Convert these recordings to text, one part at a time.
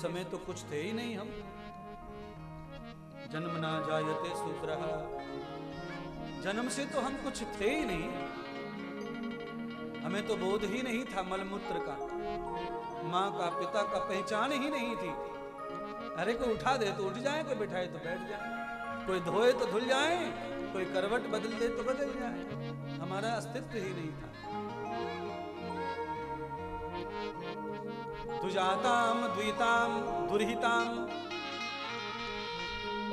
समय तो कुछ थे ही नहीं हम। जन्म ना जायते शूद्रः, जन्म से तो हम कुछ थे ही नहीं, हमें तो बोध ही नहीं था मलमूत्र का, माँ का पिता का पहचान ही नहीं थी। अरे कोई उठा दे तो उठ जाए, कोई बिठाए तो बैठ जाए, कोई धोए तो धुल जाए, कोई करवट बदल दे तो बदल जाए, हमारा अस्तित्व ही नहीं था। दुजाताम द्विताम दुर्हिताम,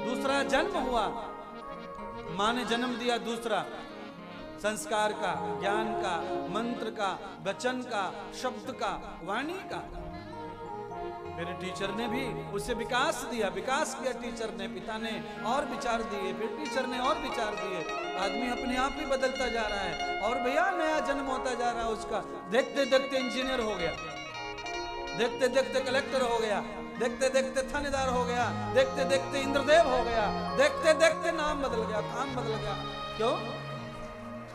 दूसरा जन्म हुआ, माँ ने जन्म दिया दूसरा, संस्कार का, ज्ञान का, मंत्र का, वचन का, शब्द का, वाणी का। फिर टीचर ने भी उसे विकास दिया, विकास किया टीचर ने, पिता ने और विचार दिए, फिर टीचर ने और विचार दिए। आदमी अपने आप ही बदलता जा रहा है और भैया नया जन्म होता जा रहा है उसका। देखते देखते इंजीनियर हो गया, देखते देखते कलेक्टर हो गया, देखते देखते थानेदार हो गया, देखते देखते इंद्रदेव हो गया, देखते देखते नाम बदल गया, काम बदल गया। क्यों?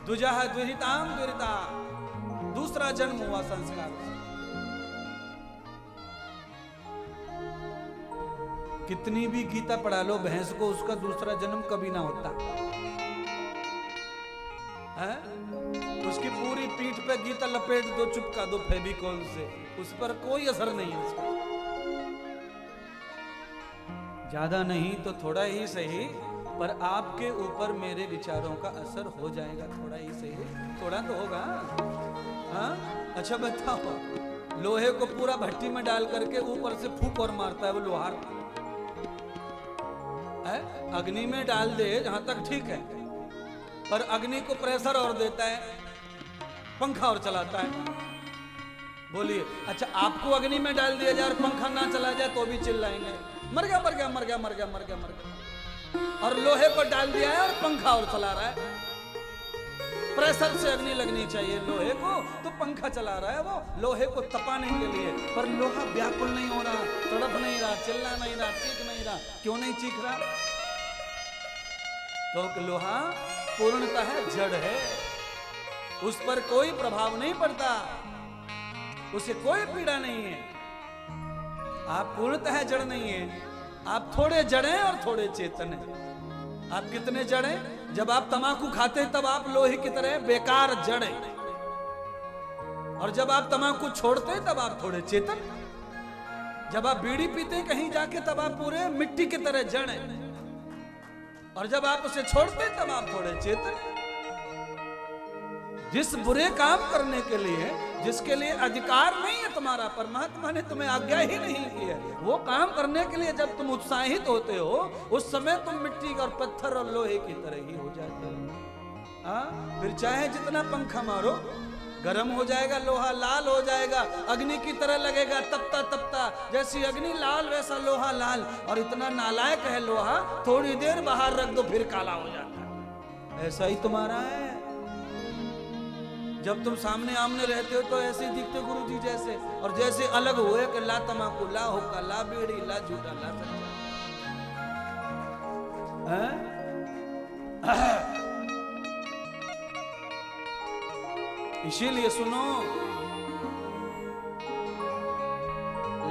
दुजह दुहिताम दुरिता, दूसरा जन्म हुआ संस्कार से। कितनी भी गीता पढ़ा लो भैंस को, उसका दूसरा जन्म कभी ना होता है? उसकी पूरी पीठ पे गीता लपेट दो, चिपका दो फेविकोल से, उस पर कोई असर नहीं है उसका। ज्यादा नहीं तो थोड़ा ही सही, पर आपके ऊपर मेरे विचारों का असर हो जाएगा, थोड़ा ही सही, थोड़ा तो होगा। हाँ अच्छा बताओ, लोहे को पूरा भट्टी में डाल करके ऊपर से फूंक और मारता है वो लोहार, अग्नि में डाल दे जहां तक ठीक है, पर अग्नि को प्रेशर और देता है, पंखा और चलाता है। बोलिए अच्छा, आपको अग्नि में डाल दिया जाए और पंखा ना चला जाए तो भी चिल्लाएंगे मर गया मर गया मर गया मर गया मर गया मर गया। और लोहे पर डाल दिया है और पंखा और चला रहा है, प्रेशर से अग्नि लगनी चाहिए लोहे को, तो पंखा चला रहा है वो लोहे को तपाने के लिए, पर लोहा व्याकुल नहीं हो रहा, तड़प नहीं रहा, चिल्ला नहीं रहा, चीख नहीं रहा। क्यों नहीं चीख रहा? क्योंकि लोहा पूर्णतः जड़ है, उस पर कोई प्रभाव नहीं पड़ता, उसे कोई पीड़ा नहीं है। आप पूर्णतः जड़ नहीं है, आप थोड़े जड़ हैं और थोड़े चेतन हैं। आप कितने जड़ हैं? जब आप तंबाकू खाते हैं तब आप लोहे की तरह बेकार जड़ हैं, और जब आप तंबाकू छोड़ते हैं तब आप थोड़े चेतन। जब आप बीड़ी पीते हैं कहीं जाके तब आप पूरे मिट्टी की तरह जड़ हैं, और जब आप उसे छोड़ते हैं तब आप थोड़े चेतन। जिस बुरे काम करने के लिए, जिसके लिए अधिकार नहीं है तुम्हारा, परमात्मा ने तुम्हें आज्ञा ही नहीं की है, वो काम करने के लिए जब तुम उत्साहित होते हो, उस समय तुम मिट्टी और पत्थर और लोहे की तरह ही हो जाते हो। फिर चाहे जितना पंखा मारो, गर्म हो जाएगा लोहा, लाल हो जाएगा, अग्नि की तरह लगेगा, तपता तपता। जैसी अग्नि लाल वैसा लोहा लाल, और इतना नालायक है लोहा, थोड़ी देर बाहर रख दो फिर काला हो जाता है। ऐसा ही तुम्हारा है। जब तुम सामने आमने रहते हो तो ऐसे ही दिखते गुरु जी जैसे, और जैसे अलग हुए कि ला तमाकू, ला हुक्का, ला बीड़ी, ला झूठा, ला सच्चा। इसीलिए सुनो,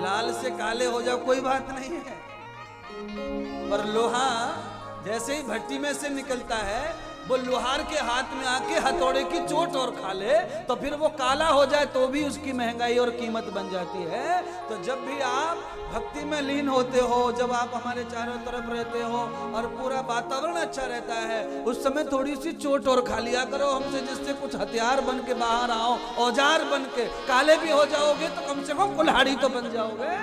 लाल से काले हो जाओ कोई बात नहीं है, पर लोहा जैसे ही भट्टी में से निकलता है, वो लोहार के हाथ में आके हथौड़े की चोट और खा ले तो फिर वो काला हो जाए तो भी उसकी महंगाई और कीमत बन जाती है। तो जब भी आप भक्ति में लीन होते हो, जब आप हमारे चारों तरफ रहते हो और पूरा वातावरण अच्छा रहता है, उस समय थोड़ी सी चोट और खा लिया करो हमसे, जिससे कुछ हथियार बन के बाहर आओ, औजार बन के। काले भी हो जाओगे तो कम से कम कुल्हाड़ी तो बन जाओगे।